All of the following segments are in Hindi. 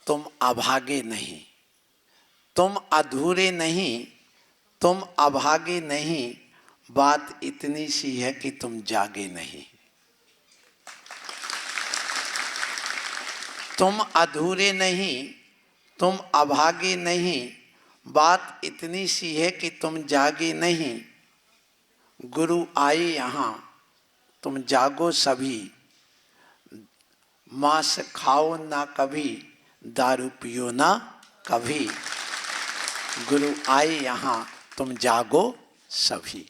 तुम अभागे नहीं, तुम अधूरे नहीं, तुम अभागे नहीं, बात इतनी सी है कि तुम जागे नहीं। तुम अधूरे नहीं, तुम अभागे नहीं, बात इतनी सी है कि तुम जागे नहीं। गुरु आए यहाँ, तुम जागो सभी, मांस खाओ ना कभी, दारू पियो ना कभी। गुरु आए यहाँ, तुम जागो सभी।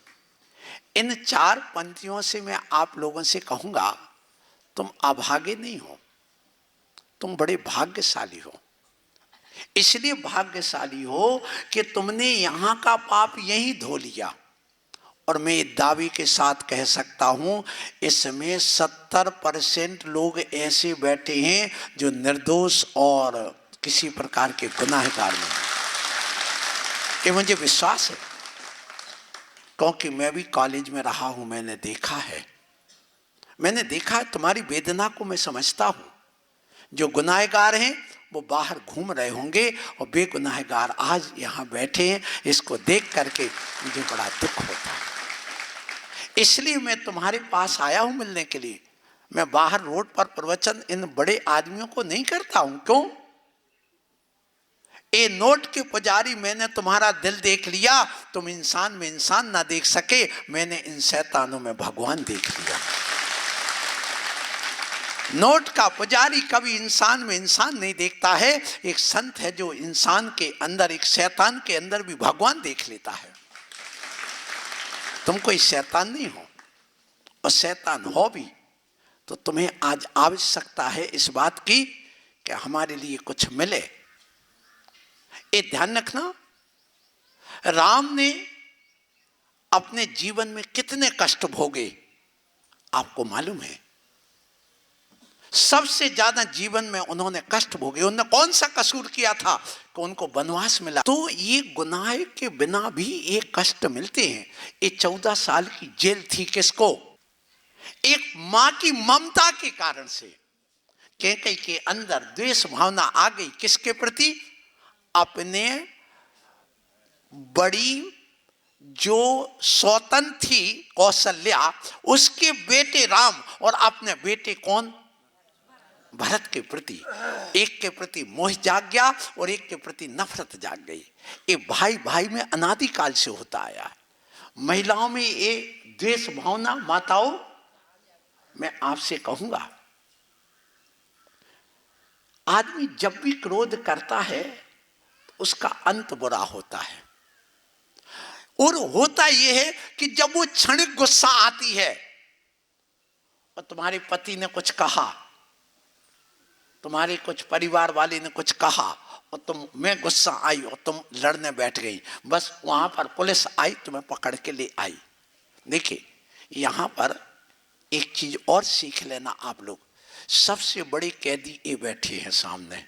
इन 4 पंक्तियों से मैं आप लोगों से कहूंगा, तुम अभागे नहीं हो, तुम बड़े भाग्यशाली हो। इसलिए भाग्यशाली हो कि तुमने यहां का पाप यहीं धो लिया। और मैं दावे के साथ कह सकता हूं, इसमें 70% लोग ऐसे बैठे हैं जो निर्दोष और किसी प्रकार के गुनाहगार नहीं। ये मुझे विश्वास है, क्योंकि मैं भी कॉलेज में रहा हूं, मैंने देखा है तुम्हारी वेदना को मैं समझता हूं। जो गुनाहगार हैं वो बाहर घूम रहे होंगे और बेगुनाहगार आज यहाँ बैठे हैं। इसको देख करके मुझे बड़ा दुख होता है। इसलिए मैं तुम्हारे पास आया हूं मिलने के लिए। मैं बाहर रोड पर प्रवचन इन बड़े आदमियों को नहीं करता हूं। क्यों? ए नोट के पुजारी, मैंने तुम्हारा दिल देख लिया, तुम इंसान में इंसान ना देख सके, मैंने इन शैतानों में भगवान देख लिया। नोट का पुजारी कभी इंसान में इंसान नहीं देखता है। एक संत है जो इंसान के अंदर, एक शैतान के अंदर भी भगवान देख लेता है। तुम कोई शैतान नहीं हो, और शैतान हो भी तो तुम्हें आज आवश्यकता है इस बात की कि हमारे लिए कुछ मिले। ये ध्यान रखना, राम ने अपने जीवन में कितने कष्ट भोगे आपको मालूम है। सबसे ज्यादा जीवन में उन्होंने कष्ट भोगे। उन्होंने कौन सा कसूर किया था कि उनको वनवास मिला? तो ये गुनाह के बिना भी एक कष्ट मिलते हैं। ये 14 साल की जेल थी किसको? एक मां की ममता के कारण से। कैकेयी के अंदर द्वेष भावना आ गई किसके प्रति? अपने बड़ी जो सौतन थी कौशल्या, उसके बेटे राम और अपने बेटे कौन? भरत के प्रति। एक के प्रति मोह जाग गया और एक के प्रति नफरत जाग गई। ये भाई भाई में अनादिकाल से होता आया है। महिलाओं में ये द्वेष भावना, माताओं मैं आपसे कहूंगा, आदमी जब भी क्रोध करता है उसका अंत बुरा होता है। और होता यह है कि जब वो क्षणिक गुस्सा आती है और तुम्हारे पति ने कुछ कहा, तुम्हारे कुछ परिवार वाले ने कुछ कहा और मैं गुस्सा आई और तुम लड़ने बैठ गई, बस वहां पर पुलिस आई, तुम्हें पकड़ के ले आई। देखिए, यहां पर एक चीज और सीख लेना आप लोग। सबसे बड़े कैदी ये बैठे हैं सामने।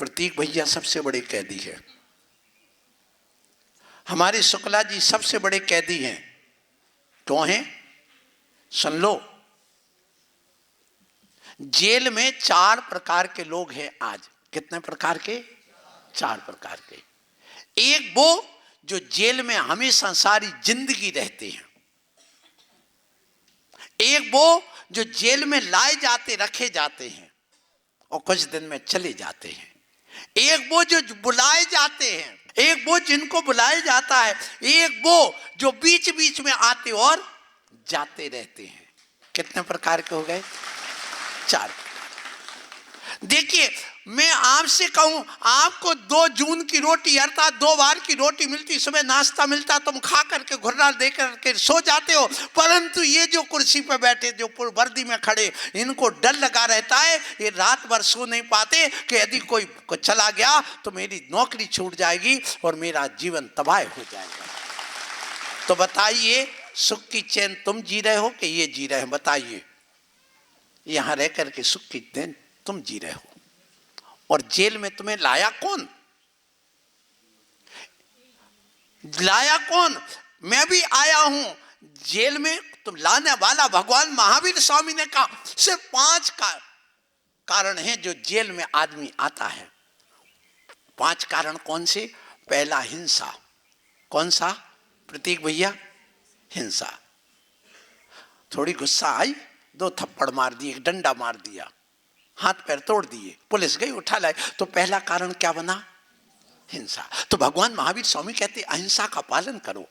प्रतीक भैया सबसे बड़े कैदी है। हमारे शुक्ला जी सबसे बड़े कैदी हैं। क्यों हैं? सुन लो, जेल में 4 प्रकार के लोग हैं आज। कितने प्रकार के? 4 प्रकार के। एक वो जो जेल में हमेशा सारी जिंदगी रहते हैं। एक वो जो जेल में लाए जाते, रखे जाते हैं और कुछ दिन में चले जाते हैं। एक वो जो बुलाए जाते हैं, एक वो जिनको बुलाया जाता है, एक वो जो बीच बीच में आते और जाते रहते हैं। कितने प्रकार के हो गए? 4। देखिए, मैं आपसे कहूं, आपको 2 जून की रोटी अर्थात 2 बार की रोटी मिलती, सुबह नाश्ता मिलता, तुम खा करके घुर्रा दे करके सो जाते हो। परंतु ये जो कुर्सी पर बैठे, जो वर्दी में खड़े, इनको डर लगा रहता है, ये रात भर सो नहीं पाते कि यदि कोई चला गया तो मेरी नौकरी छूट जाएगी और मेरा जीवन तबाह हो जाएगा। तो बताइए, सुख की चैन तुम जी रहे हो कि ये जी रहे हैं? बताइए। यहां रह करके सुख की चैन तुम जी रहे हो, और जेल में तुम्हें लाया कौन? लाया कौन? मैं भी आया हूं जेल में, तुम लाने वाला भगवान महावीर स्वामी ने कहा सिर्फ 5 का कारण हैं जो जेल में आदमी आता है। 5 कारण कौन से? पहला हिंसा। कौन सा प्रतीक भैया? हिंसा। थोड़ी गुस्सा आई, 2 थप्पड़ मार दिए, 1 डंडा मार दिया, हाथ पैर तोड़ दिए, पुलिस गई उठा लाई, तो पहला कारण क्या बना? हिंसा। तो भगवान महावीर स्वामी कहते अहिंसा का पालन करो,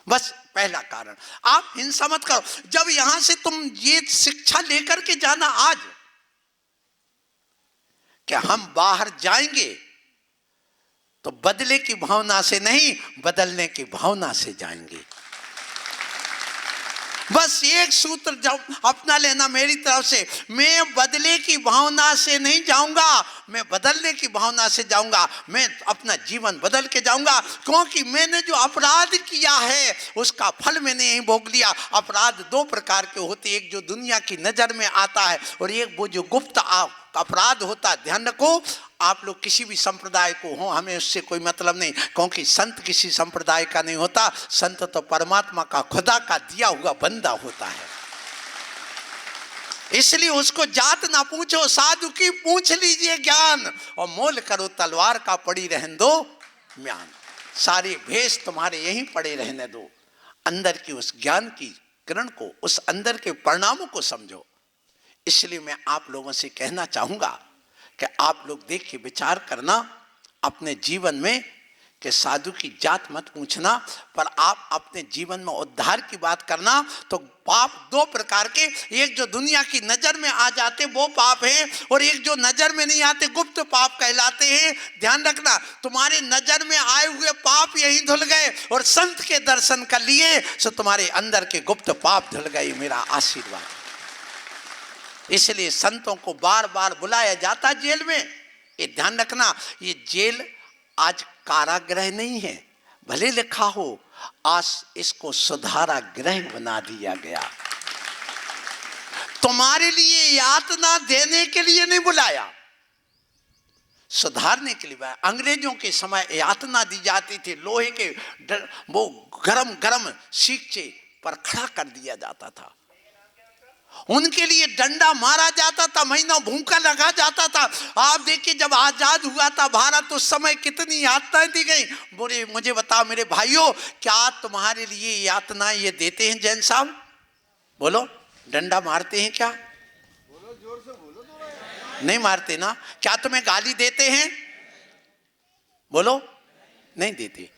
बस पहला कारण। आप हिंसा मत करो। जब यहां से तुम ये शिक्षा लेकर के जाना आज कि हम बाहर जाएंगे तो बदले की भावना से नहीं, बदलने की भावना से जाएंगे। बस एक सूत्र जब अपना लेना मेरी तरफ से, मैं बदले की भावना से नहीं जाऊंगा, मैं बदलने की भावना से जाऊंगा। मैं अपना जीवन बदल के जाऊंगा, क्योंकि मैंने जो अपराध किया है उसका फल मैंने यही भोग लिया। अपराध 2 प्रकार के होते, एक जो दुनिया की नजर में आता है और एक वो जो गुप्त अपराध होता है। ध्यान रखो, आप लोग किसी भी संप्रदाय को हो, हमें उससे कोई मतलब नहीं, क्योंकि संत किसी संप्रदाय का नहीं होता। संत तो परमात्मा का, खुदा का दिया हुआ बंदा होता है। इसलिए उसको जात ना पूछो, साधु की पूछ लीजिए ज्ञान, और मोल करो तलवार का, पड़ी रहने दो म्यान। सारे भेष तुम्हारे यहीं पड़े रहने दो, अंदर की उस ज्ञान की किरण को, उस अंदर के परिणामों को समझो। इसलिए मैं आप लोगों से कहना चाहूंगा कि आप लोग देख के विचार करना अपने जीवन में कि साधु की जात मत पूछना, पर आप अपने जीवन में उद्धार की बात करना। तो पाप 2 प्रकार के, एक जो दुनिया की नजर में आ जाते वो पाप है, और एक जो नजर में नहीं आते गुप्त पाप कहलाते हैं। ध्यान रखना, तुम्हारे नजर में आए हुए पाप यही धुल गए, और संत के दर्शन कर लिए तो तुम्हारे अंदर के गुप्त पाप धुल गए। मेरा आशीर्वाद। इसलिए संतों को बार बार बुलाया जाता जेल में। ये ध्यान रखना, ये जेल आज कारागृह नहीं है, भले लिखा हो आज इसको सुधारा गृह बना दिया गया। तुम्हारे लिए यातना देने के लिए नहीं बुलाया, सुधारने के लिए। अंग्रेजों के समय यातना दी जाती थी, लोहे के वो गरम गरम सीखचे पर खड़ा कर दिया जाता था, उनके लिए डंडा मारा जाता था, महीनों भूखा लगा जाता था। आप देखिए जब आजाद हुआ था भारत, उस समय कितनी यातनाएं दी गई। बोले मुझे बताओ मेरे भाइयों, क्या तुम्हारे लिए यातनाएं ये देते हैं जैन साहब? बोलो, डंडा मारते हैं क्या? बोलो, जोर से बोलो तो। नहीं मारते ना? क्या तुम्हें गाली देते हैं? बोलो, नहीं देते।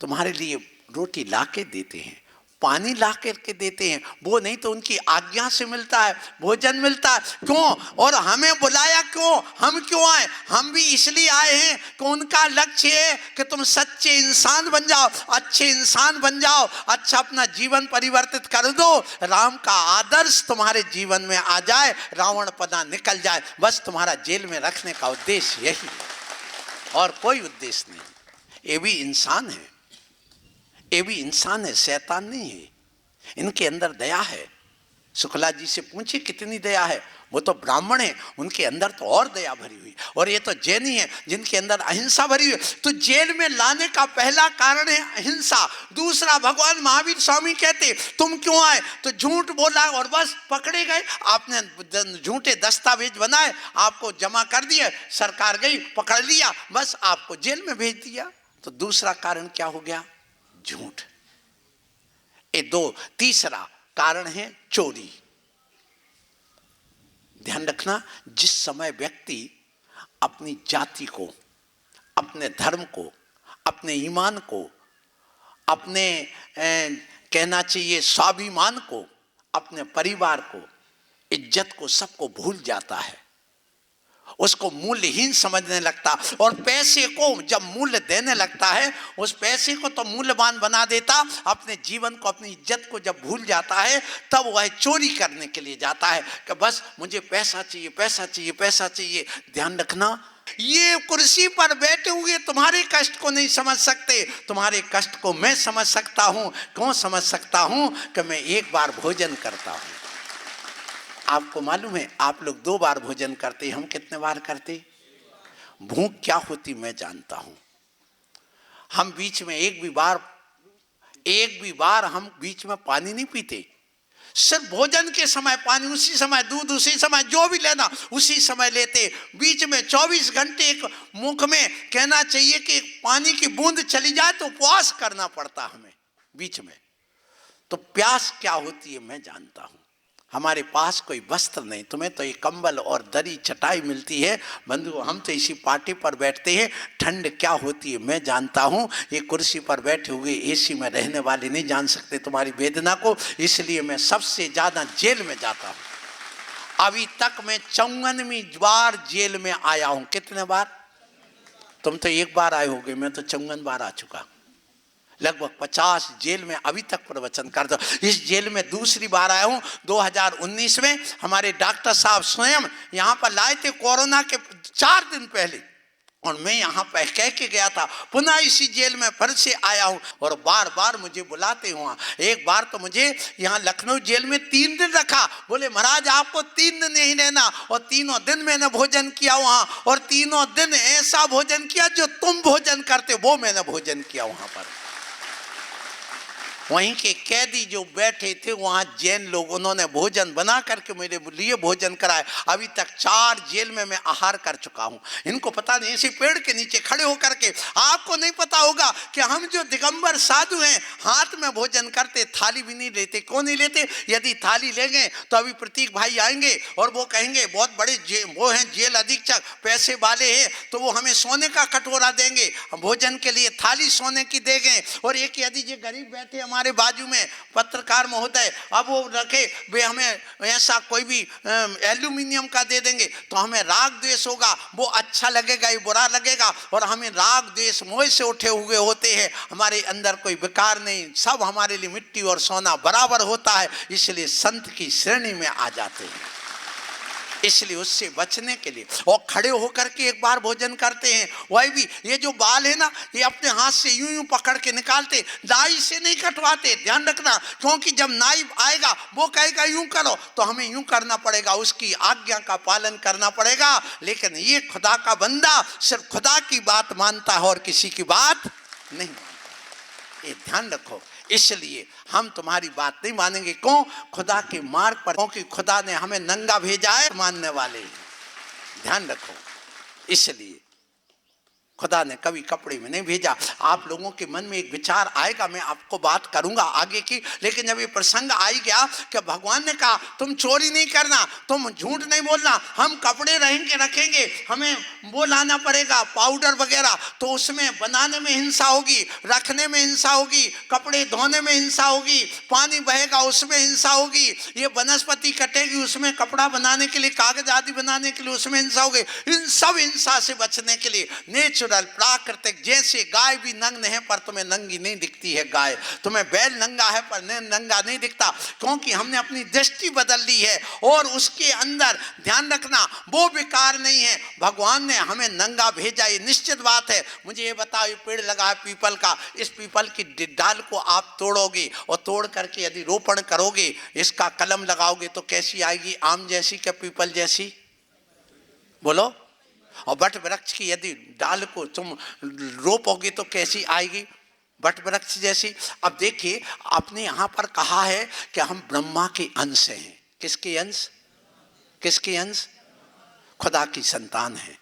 तुम्हारे लिए रोटी लाके देते हैं, पानी ला करके देते हैं, वो नहीं तो उनकी आज्ञा से मिलता है, भोजन मिलता है। क्यों? और हमें बुलाया क्यों? हम क्यों आए? हम भी इसलिए आए हैं कि उनका लक्ष्य है कि तुम सच्चे इंसान बन जाओ, अच्छे इंसान बन जाओ, अच्छा अपना जीवन परिवर्तित कर दो, राम का आदर्श तुम्हारे जीवन में आ जाए, रावण पना निकल जाए। बस तुम्हारा जेल में रखने का उद्देश्य यही है, और कोई उद्देश्य नहीं। ये भी इंसान है, ये भी इंसान है, शैतान नहीं है। इनके अंदर दया है। शुक्ला जी से पूछिए कितनी दया है, वो तो ब्राह्मण है, उनके अंदर तो और दया भरी हुई। और ये तो जैनी है जिनके अंदर अहिंसा भरी हुई। तो जेल में लाने का पहला कारण है अहिंसा। दूसरा, भगवान महावीर स्वामी कहते तुम क्यों आए? तो झूठ बोला और बस पकड़े गए। आपने झूठे दस्तावेज बनाए, आपको जमा कर दिए, सरकार गई पकड़ लिया, बस आपको जेल में भेज दिया। तो दूसरा कारण क्या हो गया? झूठ। ये 2। तीसरा कारण है चोरी। ध्यान रखना, जिस समय व्यक्ति अपनी जाति को, अपने धर्म को, अपने ईमान को, अपने कहना चाहिए स्वाभिमान को, अपने परिवार को, इज्जत को, सबको भूल जाता है, उसको मूल्यहीन समझने लगता, और पैसे को जब मूल्य देने लगता है, उस पैसे को तो मूल्यवान बना देता, अपने जीवन को, अपनी इज्जत को जब भूल जाता है, तब वह चोरी करने के लिए जाता है कि बस मुझे पैसा चाहिए, पैसा चाहिए, पैसा चाहिए। ध्यान रखना, ये कुर्सी पर बैठे हुए तुम्हारे कष्ट को नहीं समझ सकते, तुम्हारे कष्ट को मैं समझ सकता हूं। क्यों समझ सकता हूं? कि मैं एक बार भोजन करता हूं। आपको मालूम है आप लोग 2 बार भोजन करते, हम कितने बार करते? भूख क्या होती मैं जानता हूं। हम बीच में एक भी बार हम बीच में पानी नहीं पीते। सिर्फ भोजन के समय पानी उसी समय, दूध उसी समय, जो भी लेना उसी समय लेते। बीच में 24 घंटे एक मुख में कहना चाहिए कि पानी की बूंद चली जाए तो उपवास करना पड़ता हमें बीच में। तो प्यास क्या होती है मैं जानता हूं। हमारे पास कोई वस्त्र नहीं, तुम्हें तो ये कंबल और दरी चटाई मिलती है बंधु, हम तो इसी पार्टी पर बैठते हैं। ठंड क्या होती है मैं जानता हूँ। ये कुर्सी पर बैठे हुए एसी में रहने वाले नहीं जान सकते तुम्हारी वेदना को, इसलिए मैं सबसे ज़्यादा जेल में जाता हूँ। अभी तक मैं 54वीं बार जेल में आया हूँ। कितने बार? तुम तो एक बार आए होगे, मैं तो 54 बार आ चुका। लगभग 50 जेल में अभी तक प्रवचन करता हूं। इस जेल में दूसरी बार आया हूं 2019 में। हमारे डॉक्टर साहब स्वयं यहाँ पर लाए थे कोरोना के 4 दिन पहले, और मैं यहाँ पर कह के गया था। पुनः इसी जेल में फिर से आया हूँ और बार बार मुझे बुलाते हुआ। एक बार तो मुझे यहाँ लखनऊ जेल में 3 दिन रखा। बोले महाराज आपको 3 दिन नहीं रहना, और 3 दिन मैंने भोजन किया वहाँ, और 3 दिन ऐसा भोजन किया जो तुम भोजन करते वो मैंने भोजन किया वहाँ पर। वहीं के कैदी जो बैठे थे वहाँ जैन लोग, उन्होंने भोजन बना करके मेरे लिए भोजन कराए। अभी तक 4 जेल में मैं आहार कर चुका हूँ। इनको पता नहीं, इसी पेड़ के नीचे खड़े होकर के। आपको नहीं पता होगा कि हम जो दिगंबर साधु हैं हाथ में भोजन करते, थाली भी नहीं लेते। क्यों नहीं लेते? यदि थाली ले गए तो अभी प्रतीक भाई आएंगे और वो कहेंगे बहुत बड़े वो हैं जेल अधीक्षक, पैसे वाले हैं, तो वो हमें सोने का कटोरा देंगे, भोजन के लिए थाली सोने की दे गए। और एक यदि जो गरीब बैठे हमारे बाजू में पत्रकार महोदय, अब वो रखे वे हमें ऐसा कोई भी एल्यूमिनियम का दे देंगे तो हमें राग द्वेष होगा, वो अच्छा लगेगा ये बुरा लगेगा। और हमें राग द्वेष मोह से उठे हुए होते हैं, हमारे अंदर कोई विकार नहीं, सब हमारे लिए मिट्टी और सोना बराबर होता है, इसलिए संत की श्रेणी में आ जाते हैं। इसलिए उससे बचने के लिए और खड़े होकर के एक बार भोजन करते हैं। वही भी ये जो बाल है ना, ये अपने हाथ से यूं यूं पकड़ के निकालते, नाई से नहीं कटवाते। ध्यान रखना, क्योंकि जब नाई आएगा वो कहेगा यूं करो तो हमें यूं करना पड़ेगा, उसकी आज्ञा का पालन करना पड़ेगा। लेकिन ये खुदा का बंदा सिर्फ खुदा की बात मानता है और किसी की बात नहीं मानता। ये ध्यान रखो। इसलिए हम तुम्हारी बात नहीं मानेंगे। क्यों? खुदा के मार्ग पर, क्योंकि खुदा ने हमें नंगा भेजा है मानने वाले। ध्यान रखो, इसलिए खुदा ने कभी कपड़े में नहीं भेजा। आप लोगों के मन में एक विचार आएगा, मैं आपको बात करूंगा आगे की, लेकिन जब ये प्रसंग आई गया कि भगवान ने कहा तुम चोरी नहीं करना, तुम झूठ नहीं बोलना, हम कपड़े रखेंगे, हमें वो लाना पड़ेगा पाउडर वगैरह, तो उसमें बनाने में हिंसा होगी, रखने में हिंसा होगी, कपड़े धोने में हिंसा होगी, पानी बहेगा उसमें हिंसा होगी, ये वनस्पति कटेगी उसमें कपड़ा बनाने के लिए, कागज आदि बनाने के लिए उसमें हिंसा होगी। इन सब हिंसा से बचने के लिए नेचुरल प्राकृतिक, जैसे गाय भी नग्न है पर तुम्हें नंगी नहीं दिखती है गाय, तुम्हें बैल नंगा है पर नंगा नहीं दिखता, क्योंकि हमने अपनी दृष्टि बदल ली है और उसके अंदर ध्यान रखना वो विकार नहीं है। भगवान ने हमें नंगा भेजा, ये निश्चित बात है। मुझे ये बताओ, ये पेड़ लगा है पीपल का, इस पीपल की डाल को आप तोड़ोगे और तोड़ करके यदि रोपण करोगे, इसका कलम लगाओगे तो कैसी आएगी? आम जैसी क्या पीपल जैसी? बोलो। और बट वृक्ष की यदि डाल को तुम रोपोगे तो कैसी आएगी? बट वृक्ष जैसी। अब देखिए, आपने यहाँ पर कहा है कि हम ब्रह्मा के अंश हैं। किसके अंश? किसके अंश? खुदा की संतान है।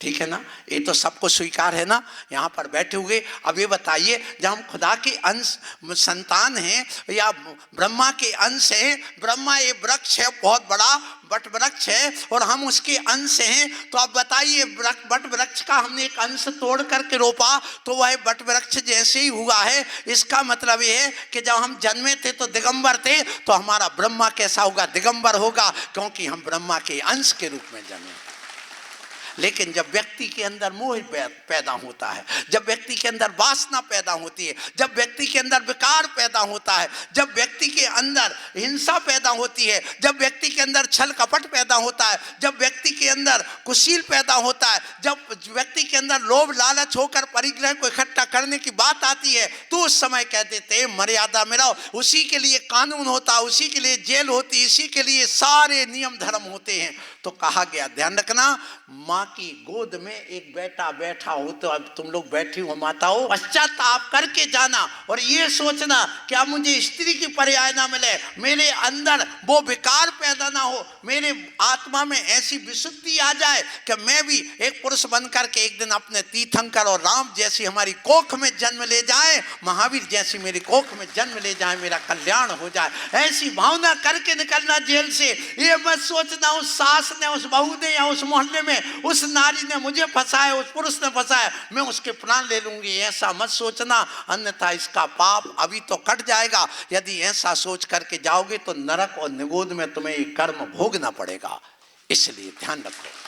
ठीक है ना? ये तो सबको स्वीकार है ना यहाँ पर बैठे हुए। अब ये बताइए, जब हम खुदा के अंश संतान हैं या ब्रह्मा के अंश हैं, ब्रह्मा ये वृक्ष है, बहुत बड़ा बट वृक्ष है, और हम उसके अंश हैं, तो अब बताइए बट वृक्ष का हमने एक अंश तोड़ करके रोपा तो वह बट वृक्ष जैसे ही हुआ है। इसका मतलब ये है कि जब हम जन्मे थे तो दिगंबर थे, तो हमारा ब्रह्मा कैसा होगा? दिगंबर होगा, क्योंकि हम ब्रह्मा के अंश के रूप में जन्मे। लेकिन जब व्यक्ति के अंदर मोह पैदा होता है, जब व्यक्ति के अंदर वासना पैदा होती है, जब व्यक्ति के अंदर विकार पैदा होता है, जब व्यक्ति के अंदर हिंसा पैदा होती है, जब व्यक्ति के अंदर छल कपट पैदा होता है, जब व्यक्ति के अंदर कुशील पैदा होता है, जब व्यक्ति के अंदर लोभ लालच होकर परिग्रह को इकट्ठा करने की बात आती है, तो उस समय कह देते हैं मर्यादा में रहो। उसी के लिए कानून होता, उसी के लिए जेल होती, इसी के लिए सारे नियम धर्म होते हैं। तो कहा गया, ध्यान रखना, माँ की गोद में एक बेटा बैठा हो, तो अब तुम लोग बैठी हो माताओं, पश्चाताप करके जाना और ये सोचना कि अब मुझे स्त्री की पर्याय ना मिले, मेरे अंदर वो विकार पैदा ना हो, मेरे आत्मा में ऐसी विशुद्धि आ जाए कि मैं भी एक पुरुष बनकर के एक दिन अपने तीर्थंकर और राम जैसी हमारी कोख में जन्म ले जाए, महावीर जैसी मेरी कोख में जन्म ले जाए, मेरा कल्याण हो जाए। ऐसी भावना करके निकलना जेल से। ये मत सोचना उस सास ने, उस बहू ने या उस मोहल्ले में उस नारी ने मुझे फंसाया, उस पुरुष ने फंसाया, मैं उसके प्राण ले लूंगी, ऐसा मत सोचना, अन्यथा इसका पाप अभी तो कट जाएगा। यदि ऐसा सोच करके जाओगे तो नरक और निगोद में तुम्हें ये कर्म भोगना पड़ेगा। इसलिए ध्यान रखो,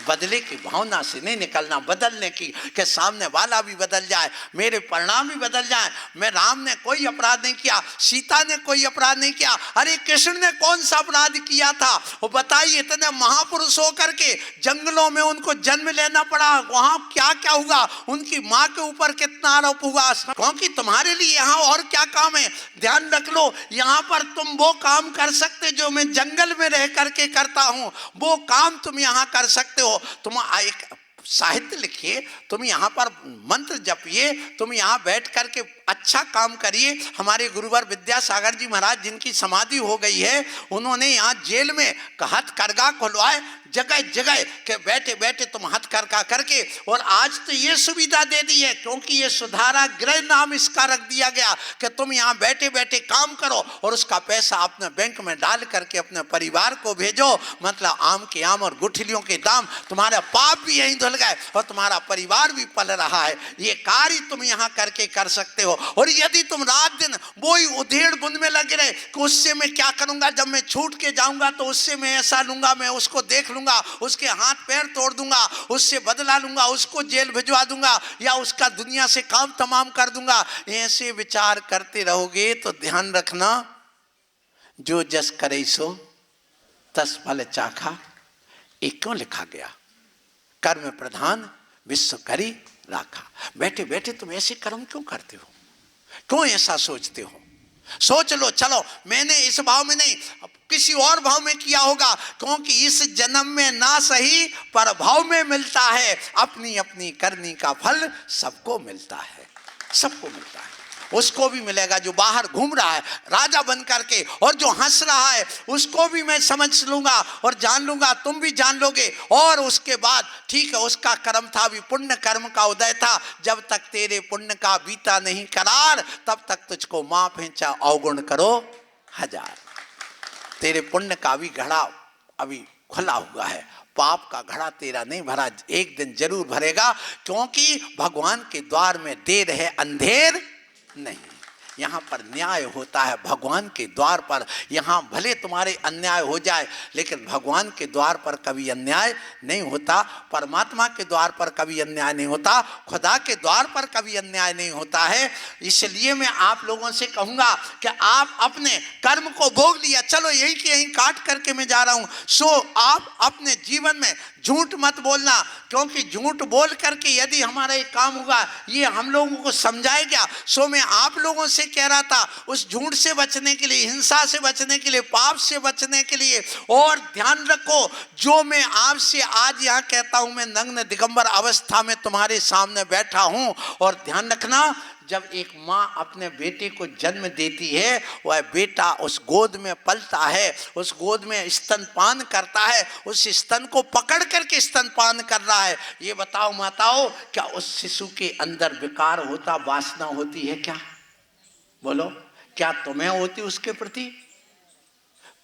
बदले की भावना से नहीं निकलना, बदलने की कि सामने वाला भी बदल जाए, मेरे परिणाम भी बदल जाए। मैं राम ने कोई अपराध नहीं किया, सीता ने कोई अपराध नहीं किया, अरे कृष्ण ने कौन सा अपराध किया था? वो बताइए, इतने महापुरुष होकर के जंगलों में उनको जन्म लेना पड़ा, वहां क्या क्या हुआ, उनकी माँ के ऊपर कितना आरोप हुआ, क्योंकि तुम्हारे लिए यहाँ और क्या काम है। ध्यान रख लो, यहाँ पर तुम वो काम कर सकते जो मैं जंगल में रह करके करता हूँ, वो काम तुम यहाँ कर सकते हो। तुम एक साहित्य लिखिए, तुम यहाँ पर मंत्र जपिए, तुम यहाँ बैठ करके अच्छा काम करिए। हमारे गुरुवर विद्यासागर जी महाराज जिनकी समाधि हो गई है, उन्होंने यहाँ जेल में हथकरघा खुलवाए, जगह जगह के बैठे बैठे तुम हथकरघा करके, और आज तो ये सुविधा दे दी है क्योंकि ये सुधारा गृह नाम इसका रख दिया गया कि तुम यहाँ बैठे बैठे काम करो और उसका पैसा अपने बैंक में डाल करके अपने परिवार को भेजो। मतलब आम के आम और गुठलियों के दाम, तुम्हारा पाप भी यहीं धुल गए और तुम्हारा परिवार भी पल रहा है। ये कार्य तुम यहाँ करके कर सकते हो। और यदि तुम रात दिन वो ही उधेड़ बुन में लगे रहे कि उससे मैं क्या करूंगा, जब मैं छूट के जाऊंगा तो उससे मैं ऐसा लूंगा, मैं उसको देख लूंगा, उसके हाथ पैर तोड़ दूंगा, उससे बदला लूंगा, उसको जेल भिजवा दूंगा या उसका दुनिया से काम तमाम कर दूंगा, ऐसे विचार करते रहोगे तो ध्यान रखना, जो जस करे सो तस फल चाखा। ये क्यों लिखा गया? कर्म प्रधान विश्व करी राखा। बैठे बैठे तुम ऐसे कर्म क्यों करते हो, क्यों ऐसा सोचते हो? सोच लो, चलो मैंने इस भाव में नहीं किसी और भाव में किया होगा, क्योंकि इस जन्म में ना सही पर भाव में मिलता है। अपनी अपनी करनी का फल सबको मिलता है, सबको मिलता है। उसको भी मिलेगा जो बाहर घूम रहा है राजा बन करके, और जो हंस रहा है उसको भी मैं समझ लूंगा और जान लूंगा, तुम भी जान लोगे। और उसके बाद ठीक है, उसका कर्म था भी पुण्य कर्म का उदय था, जब तक तेरे पुण्य का बीता नहीं करार तब तक तुझको माफ है चाहे अवगुण करो हजार। तेरे पुण्य का भी घड़ा अभी खुला हुआ है, पाप का घड़ा तेरा नहीं भरा, एक दिन जरूर भरेगा, क्योंकि भगवान के द्वार में देर है अंधेर नहीं। यहाँ पर न्याय होता है भगवान के द्वार पर। यहाँ भले तुम्हारे अन्याय हो जाए, लेकिन भगवान के द्वार पर कभी अन्याय नहीं होता, परमात्मा के द्वार पर कभी अन्याय नहीं होता, खुदा के द्वार पर कभी अन्याय नहीं होता है। इसलिए मैं आप लोगों से कहूँगा कि आप अपने कर्म को भोग लिया, चलो यही कि यहीं काट करके मैं जा रहा हूँ, सो आप अपने जीवन में झूठ मत बोलना, क्योंकि झूठ बोल करके यदि हमारा एक काम होगा ये हम लोगों को समझाएगा। सो मैं आप लोगों से कह रहा था, उस झूठ से बचने के लिए, हिंसा से बचने के लिए, पाप से बचने के लिए, और ध्यान रखो जो मैं आपसे आज यहाँ कहता हूँ, मैं नग्न दिगंबर अवस्था में तुम्हारे सामने बैठा हूँ। और ध्यान रखना, जब एक माँ अपने बेटे को जन्म देती है, वह बेटा उस गोद में पलता है, उस गोद में स्तनपान करता है, उस स्तन को पकड़ करके स्तनपान कर रहा है। ये बताओ माताओं, क्या उस शिशु के अंदर विकार होता, वासना होती है क्या? बोलो, क्या तुम्हें होती उसके प्रति?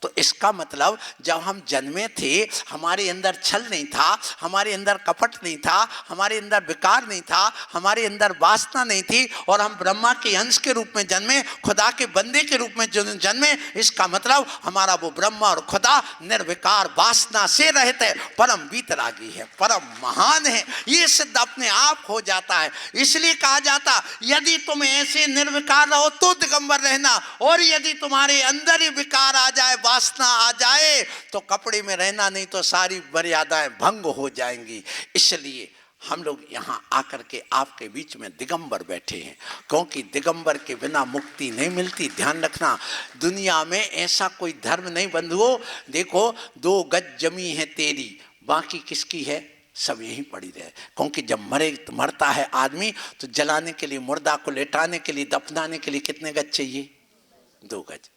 तो इसका मतलब जब हम जन्मे थे हमारे अंदर छल नहीं था, हमारे अंदर कपट नहीं था, हमारे अंदर विकार नहीं था, हमारे अंदर वासना नहीं थी, और हम ब्रह्मा के अंश के रूप में जन्मे, खुदा के बंदे के रूप में जन्मे। इसका मतलब हमारा वो ब्रह्मा और खुदा निर्विकार वासना से रहित है, परम वीतरागी है, परम महान है। ये सिद्ध अपने आप हो जाता है। इसलिए कहा जाता, यदि तुम ऐसे निर्विकार रहो तो दिगंबर रहना, और यदि तुम्हारे अंदर ही विकार आ जाए, वासना आ जाए, तो कपड़े में रहना नहीं तो सारी मर्यादाएं भंग हो जाएंगी। इसलिए हम लोग यहाँ आकर के आपके बीच में दिगंबर बैठे हैं, क्योंकि दिगंबर के बिना मुक्ति नहीं मिलती। ध्यान रखना, दुनिया में ऐसा कोई धर्म नहीं बंधुओं। देखो, 2 गज जमी है तेरी, बाकी किसकी है? सब यहीं पड़ी रहे, क्योंकि जब मरता है आदमी तो जलाने के लिए, मुर्दा को लेटाने के लिए, दफनाने के लिए कितने गज चाहिए? 2 गज।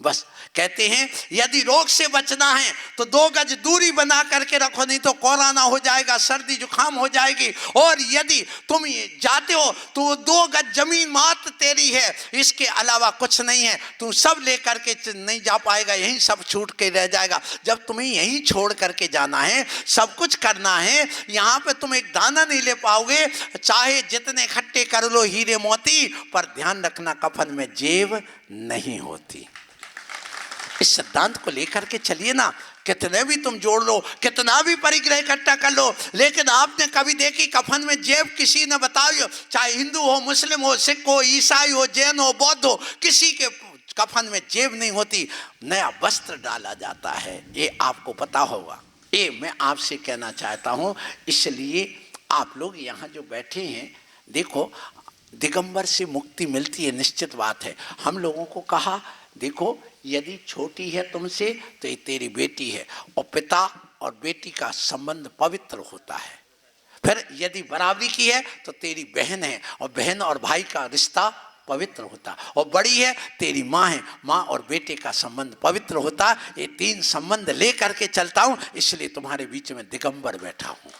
बस कहते हैं यदि रोग से बचना है तो 2 गज दूरी बना करके रखो, नहीं तो कोरोना हो जाएगा, सर्दी जुकाम हो जाएगी। और यदि तुम जाते हो तो 2 गज जमीन मात्र तेरी है, इसके अलावा कुछ नहीं है। तू सब लेकर के नहीं जा पाएगा, यहीं सब छूट के रह जाएगा। जब तुम्हें यहीं छोड़ करके जाना है, सब कुछ करना है, यहाँ पे तुम एक दाना नहीं ले पाओगे, चाहे जितने इकट्ठे कर लो हीरे मोती, पर ध्यान रखना कफन में जेब नहीं होती। इस सिद्धांत को लेकर के चलिए ना। कितने भी तुम जोड़ लो, कितना भी परिग्रह इकट्ठा कर लो, लेकिन आपने कभी देखी कफन में जेब? किसी ने बताओ, चाहे हिंदू हो, मुस्लिम हो, सिख हो, ईसाई हो, जैन हो, बौद्ध हो, किसी के कफन में जेब नहीं होती। नया वस्त्र डाला जाता है, ये आपको पता होगा। ये मैं आपसे कहना चाहता हूँ। इसलिए आप लोग यहाँ जो बैठे हैं, देखो दिगंबर से मुक्ति मिलती है, निश्चित बात है। हम लोगों को कहा देखो यदि छोटी है तुमसे तो ये तेरी बेटी है, और पिता और बेटी का संबंध पवित्र होता है। फिर यदि बराबरी की है तो तेरी बहन है, और बहन और भाई का रिश्ता पवित्र होता। और बड़ी है तेरी माँ है, माँ और बेटे का संबंध पवित्र होता। ये 3 संबंध ले करके चलता हूँ, इसलिए तुम्हारे बीच में दिगंबर बैठा हूँ।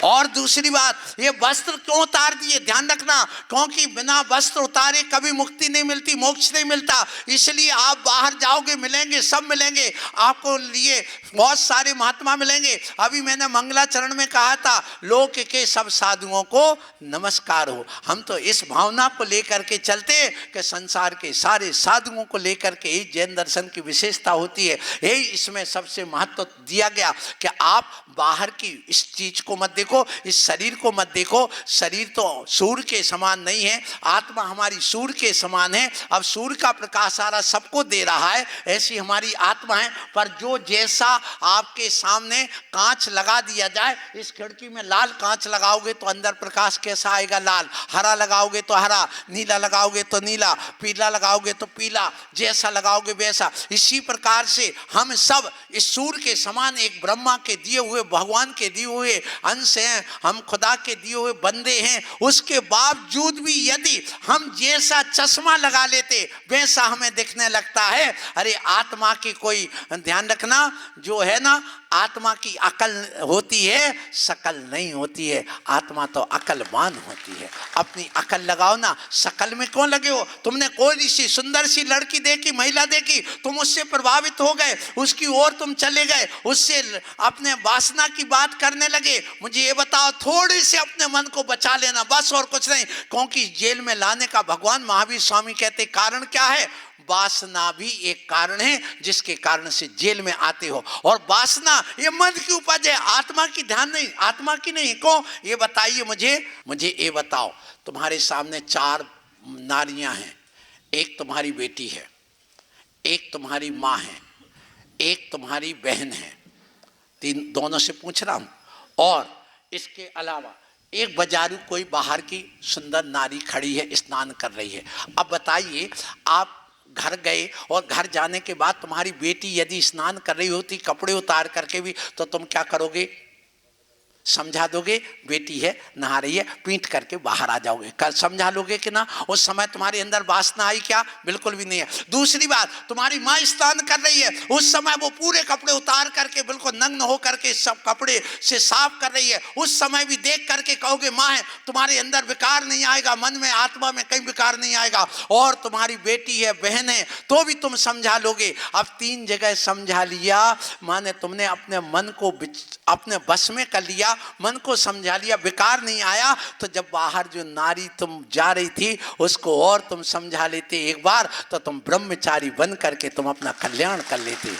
और दूसरी बात, ये वस्त्र क्यों उतार दिए? ध्यान रखना, क्योंकि बिना वस्त्र उतारे कभी मुक्ति नहीं मिलती, मोक्ष नहीं मिलता। इसलिए आप बाहर जाओगे, मिलेंगे, सब मिलेंगे, आपको लिए बहुत सारे महात्मा मिलेंगे। अभी मैंने मंगलाचरण में कहा था, लोक के सब साधुओं को नमस्कार हो। हम तो इस भावना को लेकर के चलते कि संसार के सारे साधुओं को लेकर के ही जैन दर्शन की विशेषता होती है। यही इसमें सबसे महत्व दिया गया कि आप बाहर की इस चीज को मत देखो, इस शरीर को मत देखो। शरीर तो सूर्य के समान नहीं है, आत्मा हमारी सूर्य के समान है। अब सूर्य का प्रकाश सारा सबको दे रहा है, ऐसी हमारी आत्मा है। पर जो जैसा आपके सामने कांच लगा दिया जाए, इस खिड़की में लाल कांच लगाओगे तो अंदर प्रकाश कैसा आएगा? लाल। हरा लगाओगे तो हरा, नीला लगाओगे तो नीला, पीला लगाओगे तो पीला, जैसा लगाओगे वैसा। इसी प्रकार से हम सब इस सूर्य के समान एक ब्रह्मा के दिए हुए, भगवान के दिए हुए अंश हैं, हम खुदा के दिए हुए बंदे हैं। उसके बावजूद भी यदि हम जैसा चश्मा लगा लेते वैसा हमें दिखने लगता है। अरे आत्मा की कोई ध्यान रखना, जो है ना, आत्मा की अकल होती है, शकल नहीं होती है। आत्मा तो अकलवान होती है। अपनी अकल लगाओ ना, शकल में क्यों लगे हो? तुमने कोई सी सुंदर सी लड़की देखी, महिला देखी, तुम उससे प्रभावित हो गए, उसकी ओर तुम चले गए, उससे अपने वासना की बात करने लगे। मुझे ये बताओ, थोड़े से अपने मन को बचा लेना, बस, और कुछ नहीं। क्योंकि जेल में लाने का भगवान महावीर स्वामी कहते कारण क्या है? वासना भी एक कारण है जिसके कारण से जेल में आते हो। और वासना ये मन की उपज है, आत्मा की ध्यान नहीं, आत्मा की नहीं। क्यों? ये बताइए मुझे ये बताओ, तुम्हारे सामने 4 नारियां हैं, एक तुम्हारी बेटी है, एक तुम्हारी माँ है, एक तुम्हारी बहन है, 3 दोनों से पूछ रहा हूं। और इसके अलावा एक बाजारू कोई बाहर की सुंदर नारी खड़ी है, स्नान कर रही है। अब बताइए, आप घर गए और घर जाने के बाद तुम्हारी बेटी यदि स्नान कर रही होती कपड़े उतार करके भी, तो तुम क्या करोगे? समझा दोगे बेटी है नहा रही है, पीट करके बाहर आ जाओगे। कल समझा लोगे कि ना? उस समय तुम्हारे अंदर वासना आई क्या? बिल्कुल भी नहीं है। दूसरी बात, तुम्हारी माँ स्नान कर रही है, उस समय वो पूरे कपड़े उतार करके बिल्कुल नग्न हो करके सब कपड़े से साफ कर रही है, उस समय भी देख करके कहोगे माँ है, तुम्हारे अंदर विकार नहीं आएगा, मन में आत्मा में कहीं विकार नहीं आएगा। और तुम्हारी बेटी है, बहन है, तो भी तुम समझा लोगे। अब 3 जगह समझा लिया, माने तुमने अपने मन को अपने बस में कर लिया, मन को समझा लिया, विकार नहीं आया। तो जब बाहर जो नारी तुम जा रही थी उसको और तुम समझा लेते एक बार, तो तुम ब्रह्मचारी बन करके तुम अपना कल्याण कर लेते,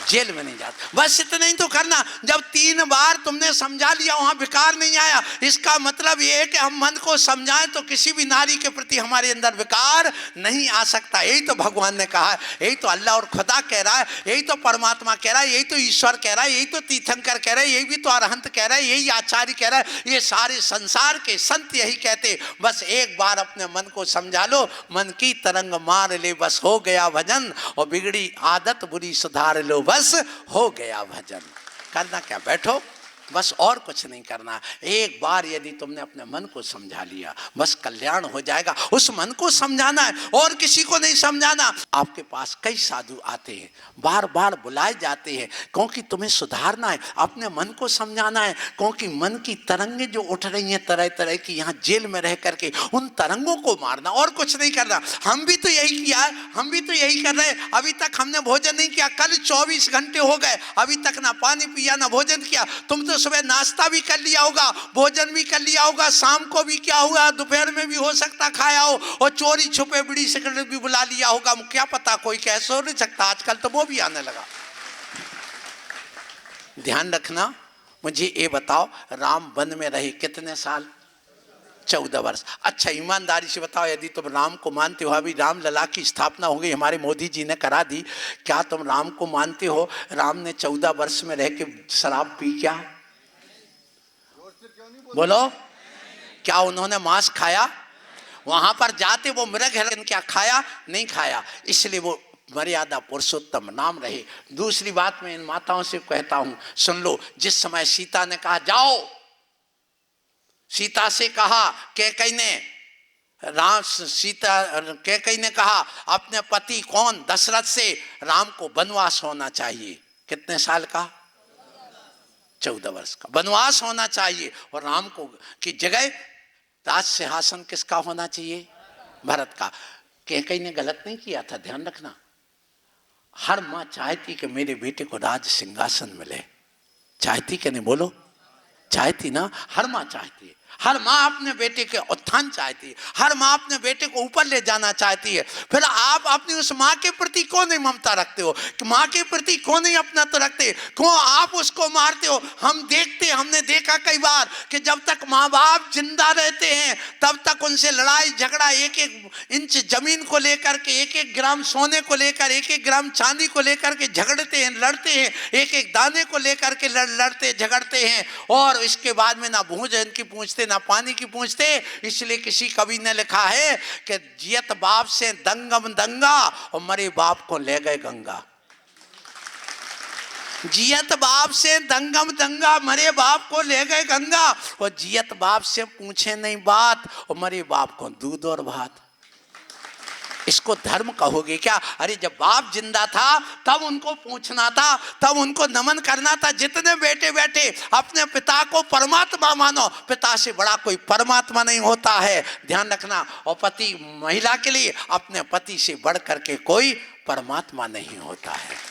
जेल में नहीं जाते। बस इतना ही तो करना। जब 3 बार तुमने समझा लिया, वहां विकार नहीं आया, इसका मतलब यह है कि हम मन को समझाएं तो किसी भी नारी के प्रति हमारे अंदर विकार नहीं आ सकता। यही तो भगवान ने कहा है, यही तो अल्लाह और खुदा कह रहा है, यही तो परमात्मा कह रहा है, यही तो ईश्वर कह रहा है, यही तो तीर्थंकर कह रहा है, यही भी तो अरहंत कह रहा है, यही आचार्य कह रहा है, ये सारे संसार के संत यही कहते। बस एक बार अपने मन को समझा लो, मन की तरंग मार ले, बस हो गया भजन, और बिगड़ी आदत बुरी सुधार लो, बस हो गया भजन। करना क्या, बैठो बस, और कुछ नहीं करना। एक बार यदि तुमने अपने मन को समझा लिया, बस कल्याण हो जाएगा। उस मन को समझाना है और किसी को नहीं समझाना। आपके पास कई साधु आते हैं, बार बार बुलाए जाते हैं, क्योंकि तुम्हें सुधारना है, अपने मन को समझाना है। क्योंकि मन की तरंगे जो उठ रही हैं तरह तरह की, यहाँ जेल में रह करके उन तरंगों को मारना, और कुछ नहीं करना। हम भी तो यही किया है, हम भी तो यही कर रहे हैं। अभी तक हमने भोजन नहीं किया, कल 24 घंटे हो गए, अभी तक ना पानी पिया ना भोजन किया। तुम तो सुबह नाश्ता भी कर लिया होगा, भोजन भी कर लिया होगा, शाम को भी क्या हुआ, दोपहर में भी हो सकता खाया हो, और चोरी छुपे बीड़ी सिगरेट भी बुला लिया होगा। क्या पता कोई कैसे हो नहीं सकता, आजकल तो वो भी आने लगा। ध्यान रखना। मुझे ये बताओ, राम वन में रहे कितने साल? 14 वर्ष। अच्छा ईमानदारी से बताओ, यदि तुम राम को मानते हो, अभी राम लला की स्थापना हो गई, हमारे मोदी जी ने करा दी, क्या तुम राम को मानते हो? राम ने 14 वर्ष में रह के शराब पी क्या? बोलो, क्या उन्होंने मांस खाया? वहां पर जाते वो मृग है, क्या खाया? नहीं खाया। इसलिए वो मर्यादा पुरुषोत्तम नाम रहे। दूसरी बात मैं इन माताओं से कहता हूं, सुन लो। जिस समय सीता ने कहा जाओ, सीता से कहा, कैकेयी ने, कैकेयी ने कहा अपने पति कौन, दशरथ से, राम को वनवास होना चाहिए। कितने साल का? 14 वर्ष का वनवास होना चाहिए। और राम को की जगह राज सिंहासन किसका होना चाहिए? भरत का। कैकेयी ने गलत नहीं किया था, ध्यान रखना। हर माँ चाहती कि मेरे बेटे को राज सिंहासन मिले, चाहती कि नहीं? बोलो, चाहती ना? हर माँ चाहती है। हर माँ अपने बेटे के उत्थान चाहती है, हर माँ अपने बेटे को ऊपर ले जाना चाहती है। फिर आप अपनी उस माँ के प्रति क्यों नहीं ममता रखते हो? कि माँ के प्रति क्यों नहीं अपना तो रखते? क्यों आप उसको मारते हो? हमने देखा कई बार कि जब तक माँ बाप जिंदा रहते हैं तब तक उनसे लड़ाई झगड़ा, एक एक इंच जमीन को लेकर के, एक एक ग्राम सोने को लेकर, एक एक ग्राम चांदी को लेकर के झगड़ते हैं, लड़ते हैं, एक एक दाने को लेकर के लड़ते झगड़ते हैं। और इसके बाद में ना भोजन की पूछते ना पानी की पूछते। इसलिए किसी कवि ने लिखा है कि जियत बाप से दंगम दंगा और मरे बाप को ले गए गंगा। जियत बाप से दंगम दंगा, मरे बाप को ले गए गंगा। और जियत बाप से पूछे नहीं बात और मरे बाप को दूध और भात। इसको धर्म कहोगे क्या? अरे जब बाप जिंदा था तब उनको पूछना था, तब उनको नमन करना था। जितने बेटे बैठे अपने पिता को परमात्मा मानो, पिता से बड़ा कोई परमात्मा नहीं होता है, ध्यान रखना। और पति महिला के लिए अपने पति से बढ़ करके कोई परमात्मा नहीं होता है।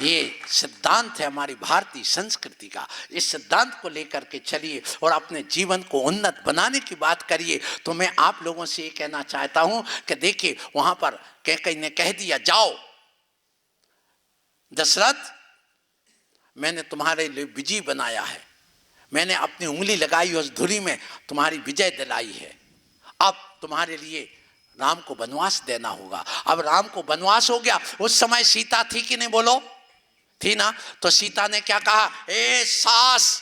ये सिद्धांत है हमारी भारतीय संस्कृति का। इस सिद्धांत को लेकर के चलिए और अपने जीवन को उन्नत बनाने की बात करिए। तो मैं आप लोगों से ये कहना चाहता हूं कि देखिए, वहां पर कैकेयी ने कह दिया जाओ दशरथ, मैंने तुम्हारे लिए विजय बनाया है, मैंने अपनी उंगली लगाई उस धुरी में, तुम्हारी विजय दिलाई है। अब तुम्हारे लिए राम को वनवास देना होगा। अब राम को वनवास हो गया। उस समय सीता थी कि नहीं? बोलो, थी ना? तो सीता ने क्या कहा, ए सास,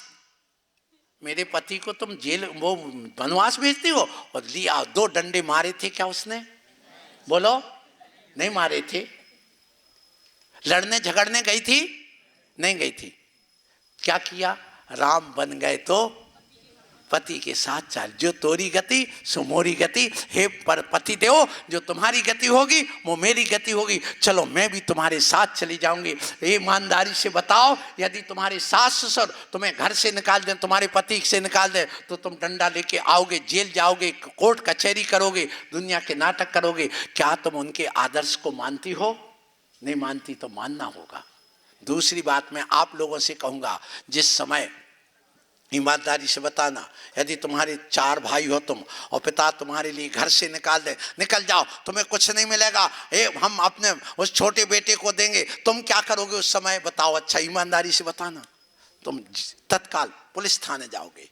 मेरे पति को तुम जेल वो वनवास भेजती हो? और लिया 2 डंडे मारे थे क्या उसने? बोलो, नहीं मारे थे। लड़ने झगड़ने गई थी? नहीं गई थी। क्या किया? राम बन गए तो पति के साथ चल, जो तोरी गति सो मोरी गति। हे पर पति देव, जो तुम्हारी गति होगी वो मेरी गति होगी। चलो मैं भी तुम्हारे साथ चली जाऊंगी। ईमानदारी से बताओ, यदि तुम्हारे सास ससुर तुम्हें घर से निकाल दें, तुम्हारे पति से निकाल दें, तो तुम डंडा लेके आओगे, जेल जाओगे, कोर्ट कचहरी करोगे, दुनिया के नाटक करोगे। क्या तुम उनके आदर्श को मानती हो? नहीं मानती तो मानना होगा। दूसरी बात मैं आप लोगों से कहूंगा, जिस समय ईमानदारी से बताना, यदि तुम्हारे 4 भाई हो तुम और पिता तुम्हारे लिए घर से निकाल दे, निकल जाओ, तुम्हें कुछ नहीं मिलेगा, हम अपने उस छोटे बेटे को देंगे, तुम क्या करोगे उस समय? बताओ, अच्छा ईमानदारी से बताना। तुम तत्काल पुलिस थाने जाओगे,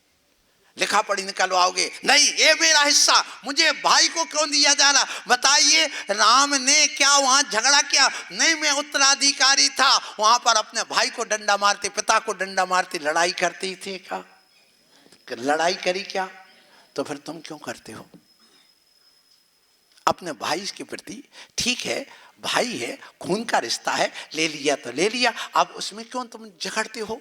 लिखा पढ़ी निकलवाओगे? नहीं, ये मेरा हिस्सा, मुझे भाई को क्यों दिया जा रहा? बताइए, राम ने क्या वहां झगड़ा किया? नहीं, मैं उत्तराधिकारी था। वहां पर अपने भाई को डंडा मारते, पिता को डंडा मारते, लड़ाई करते थे क्या? लड़ाई करी क्या? तो फिर तुम क्यों करते हो? अपने भाई के प्रति, ठीक है भाई है, खून का रिश्ता है, ले लिया तो ले लिया, अब उसमें क्यों तुम झगड़ते हो,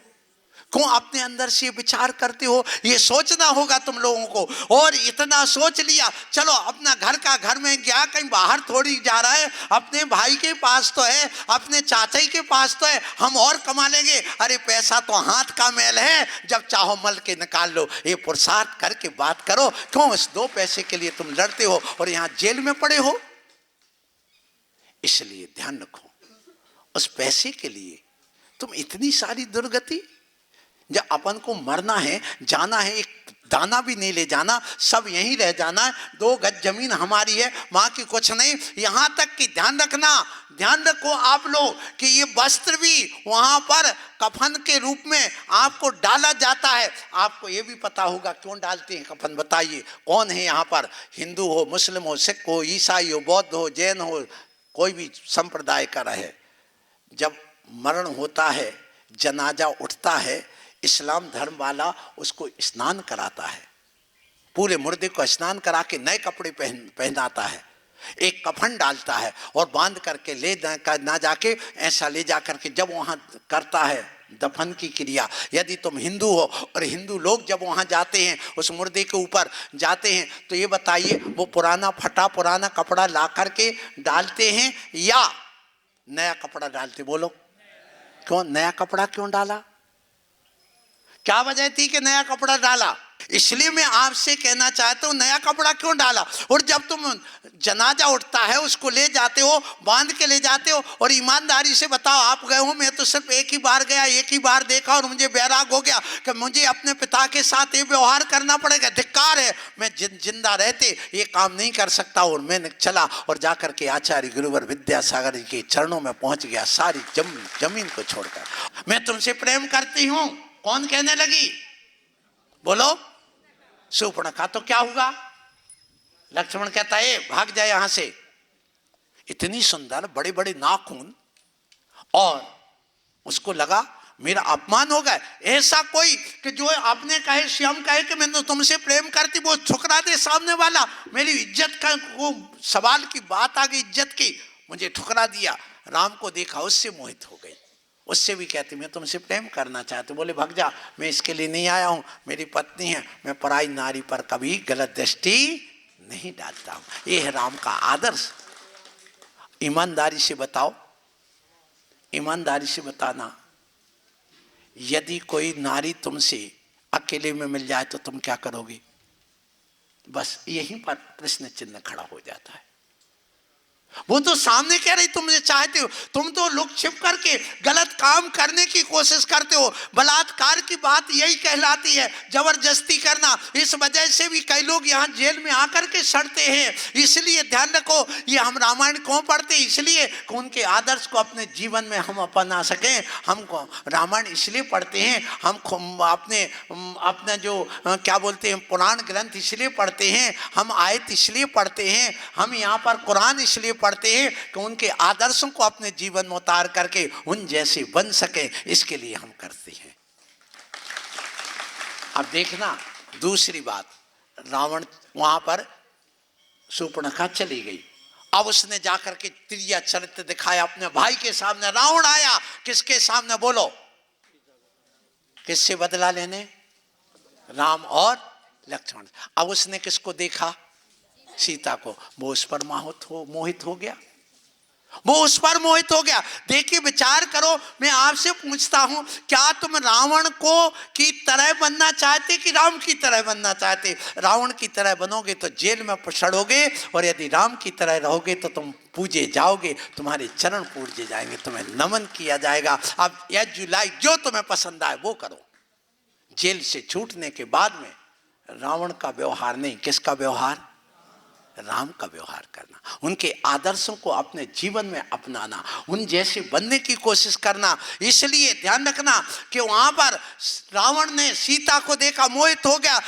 क्यों अपने अंदर से विचार करते हो? ये सोचना होगा तुम लोगों को। और इतना सोच लिया, चलो अपना घर का घर में गया, कहीं बाहर थोड़ी जा रहा है, अपने भाई के पास तो है, अपने चाचा के पास तो है, हम और कमा लेंगे। अरे पैसा तो हाथ का मैल है, जब चाहो मल के निकाल लो। ये पुरुषार्थ करके बात करो, क्यों इस 2 पैसे के लिए तुम लड़ते हो और यहाँ जेल में पड़े हो? इसलिए ध्यान रखो, उस पैसे के लिए तुम इतनी सारी दुर्गति। जब अपन को मरना है, जाना है, एक दाना भी नहीं ले जाना, सब यहीं रह जाना है, 2 गज जमीन हमारी है, माँ की कुछ नहीं। यहाँ तक कि ध्यान रखना, ध्यान रखो आप लोग कि ये वस्त्र भी वहाँ पर कफन के रूप में आपको डाला जाता है। आपको ये भी पता होगा क्यों डालते हैं कफन, बताइए कौन है यहाँ पर? हिंदू हो, मुस्लिम हो, सिख हो, ईसाई हो, बौद्ध हो, जैन हो, कोई भी संप्रदाय का रहे, जब मरण होता है, जनाजा उठता है, इस्लाम धर्म वाला उसको स्नान कराता है, पूरे मुर्दे को स्नान करा के नए कपड़े पहनाता है, एक कफन डालता है और बांध करके ले ना जाके ऐसा ले जा करके जब वहाँ करता है दफन की क्रिया। यदि तुम हिंदू हो और हिंदू लोग जब वहाँ जाते हैं, उस मुर्दे के ऊपर जाते हैं, तो ये बताइए वो पुराना फटा पुराना कपड़ा ला करके डालते हैं या नया कपड़ा डालते? बोलो क्यों नया कपड़ा क्यों डाला? क्या वजह थी कि नया कपड़ा डाला? इसलिए मैं आपसे कहना चाहता हूं, नया कपड़ा क्यों डाला? और जब तुम जनाजा उठता है उसको ले जाते हो, बांध के ले जाते हो, और ईमानदारी से बताओ आप गए हो? मैं तो सिर्फ एक ही बार गया, एक ही बार देखा और मुझे बैराग हो गया कि मुझे अपने पिता के साथ ये व्यवहार करना पड़ेगा। धिक्कार है, मैं जिंदा रहते ये काम नहीं कर सकता। और मैंने चला और जाकर के आचार्य गुरुवर विद्यासागर जी के चरणों में पहुंच गया, सारी जमीन को छोड़कर। मैं तुमसे प्रेम करती हूं, कौन कहने लगी? बोलो। शूर्पणखा। तो क्या हुआ? लक्ष्मण कहता है भाग जाए यहां से। इतनी सुंदर, बड़े बड़े नाखून, और उसको लगा मेरा अपमान हो गया। ऐसा कोई कि जो आपने कहे, श्याम कहे कि मैं तो तुमसे प्रेम करती, वो ठुकरा दे सामने वाला। मेरी इज्जत का वो सवाल की बात आ गई, इज्जत की, मुझे ठुकरा दिया। राम को देखा, उससे मोहित हो गई, उससे भी कहती मैं तुमसे प्रेम करना चाहती। बोले भाग जा, मैं इसके लिए नहीं आया हूं, मेरी पत्नी है, मैं पराई नारी पर कभी गलत दृष्टि नहीं डालता हूं। ये है राम का आदर्श। ईमानदारी से बताओ, ईमानदारी से बताना, यदि कोई नारी तुमसे अकेले में मिल जाए तो तुम क्या करोगे? बस यहीं पर प्रश्न चिन्ह खड़ा हो जाता है। वो तो सामने कह रही तुमने चाहते हो, तुम तो लुक छिप करके गलत काम करने की कोशिश करते हो। बलात्कार की बात यही कहलाती है, जबरदस्ती करना। इस वजह से भी कई लोग यहाँ जेल में आकर के सड़ते हैं। इसलिए ध्यान रखो, ये हम रामायण क्यों पढ़ते? इसलिए कि उनके आदर्श को अपने जीवन में हम अपना सकें। हमको रामायण इसलिए पढ़ते हैं, हम अपना जो क्या बोलते हैं पुराण ग्रंथ इसलिए पढ़ते हैं, हम आयत इसलिए पढ़ते हैं, हम यहाँ पर कुरान इसलिए पढ़ते हैं कि उनके आदर्शों को अपने जीवन में उतार करके उन जैसे बन सके, इसके लिए हम करते हैं। अब देखना दूसरी बात, रावण वहां पर शूर्पणखा चली गई। अब उसने जाकर के त्रिया चरित्र दिखाया अपने भाई के सामने। रावण आया किसके सामने? बोलो किससे बदला लेने? राम और लक्ष्मण। अब उसने किसको देखा? सीता को। वो उस पर मोहित हो गया, वो उस पर मोहित हो गया। देखिए विचार करो, मैं आपसे पूछता हूं, क्या तुम रावण को की तरह बनना चाहते कि राम की तरह बनना चाहते? रावण की तरह बनोगे तो जेल में पछड़ोगे, और यदि राम की तरह रहोगे तो तुम पूजे जाओगे, तुम्हारे चरण पूजे जाएंगे, तुम्हें नमन किया जाएगा। अब एज यू लाइक, जो तुम्हें पसंद आए वो करो। जेल से छूटने के बाद में रावण का व्यवहार नहीं, किसका व्यवहार? राम का व्यवहार करना, उनके आदर्शों को अपने जीवन में अपनाना, उन जैसे बनने की कोशिश करना। इसलिए ध्यान रखना कि वहां पर रावण ने सीता को देखा, मोहित हो गया।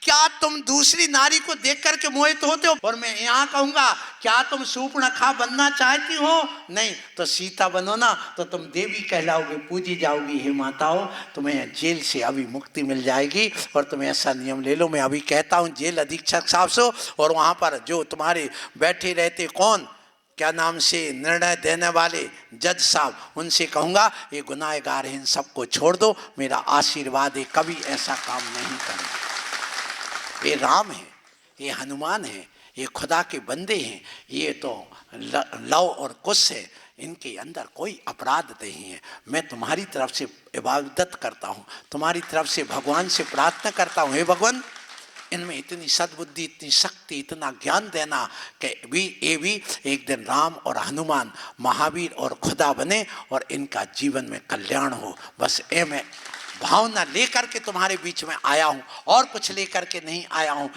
क्या तुम दूसरी नारी को देख करके मोहित होते हो? और मैं यहाँ कहूंगा, क्या तुम शूर्पणखा बनना चाहती हो? नहीं तो सीता बनो ना, तो तुम देवी कहलाओगे, पूजी जाओगी। हे माताओं, तुम्हें जेल से अभी मुक्ति मिल जाएगी। और तुम्हें ऐसा नियम ले लो, मैं अभी कहता हूँ जेल अधीक्षक साहब से, और वहाँ पर जो जो तुम्हारे बैठे रहते कौन, क्या नाम से निर्णय देने वाले जज साहब, उनसे कहूँगा ये गुनाहगार हैं, इन सबको छोड़ दो, मेरा आशीर्वाद है कभी ऐसा काम नहीं करें। ये राम है, ये हनुमान है, ये खुदा के बंदे हैं, ये तो लव और कुश है, इनके अंदर कोई अपराध नहीं है। मैं तुम्हारी तरफ से इबादत करता हूँ, तुम्हारी तरफ से भगवान से प्रार्थना करता हूँ, हे भगवान इनमें इतनी सद्बुद्धि, इतनी शक्ति, इतना ज्ञान देना कि ये भी एक दिन राम और हनुमान, महावीर और खुदा बने और इनका जीवन में कल्याण हो। बस ये मैं भावना लेकर के तुम्हारे बीच में आया हूँ और कुछ लेकर के नहीं आया हूँ।